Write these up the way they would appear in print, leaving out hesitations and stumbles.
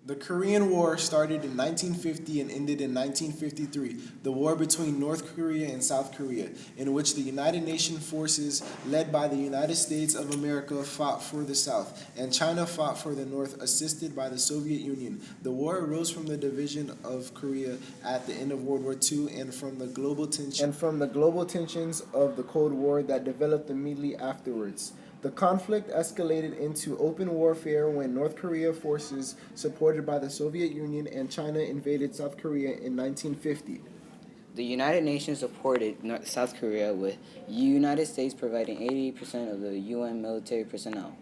The Korean War started in 1950 and ended in 1953, the war between North Korea and South Korea, in which the United Nations forces, led by the United States of America, fought for the South, and China fought for the North, assisted by the Soviet Union. The war arose from the division of Korea at the end of World War II and from the global tensions of the Cold War that developed immediately afterwards. The conflict escalated into open warfare when North Korea forces, supported by the Soviet Union and China, invaded South Korea in 1950. The United Nations supported South Korea, with the United States providing 80% of the UN military personnel.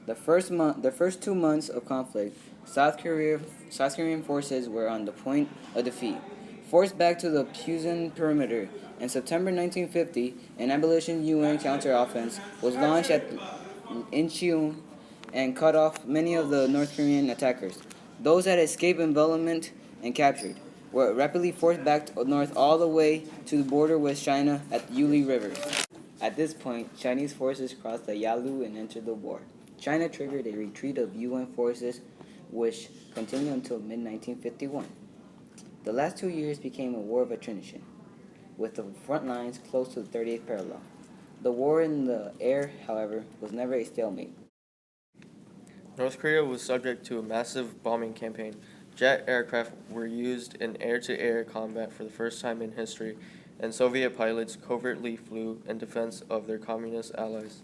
The first 2 months of conflict, South Korean forces were on the point of defeat. Forced back to the Pusan perimeter, in September 1950, an abolition UN counteroffensive was launched at Incheon and cut off many of the North Korean attackers. Those that escaped envelopment and captured were rapidly forced back north all the way to the border with China at the Yuli River. At this point, Chinese forces crossed the Yalu and entered the war. China triggered a retreat of UN forces, which continued until mid-1951. The last 2 years became a war of attrition, with the front lines close to the 38th parallel. The war in the air, however, was never a stalemate. North Korea was subject to a massive bombing campaign. Jet aircraft were used in air-to-air combat for the first time in history, and Soviet pilots covertly flew in defense of their communist allies.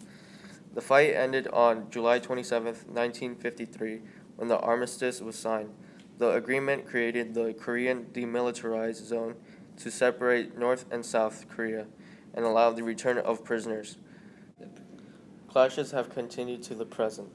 The fight ended on July 27, 1953, when the armistice was signed. The agreement created the Korean Demilitarized Zone to separate North and South Korea and allow the return of prisoners. Clashes have continued to the present.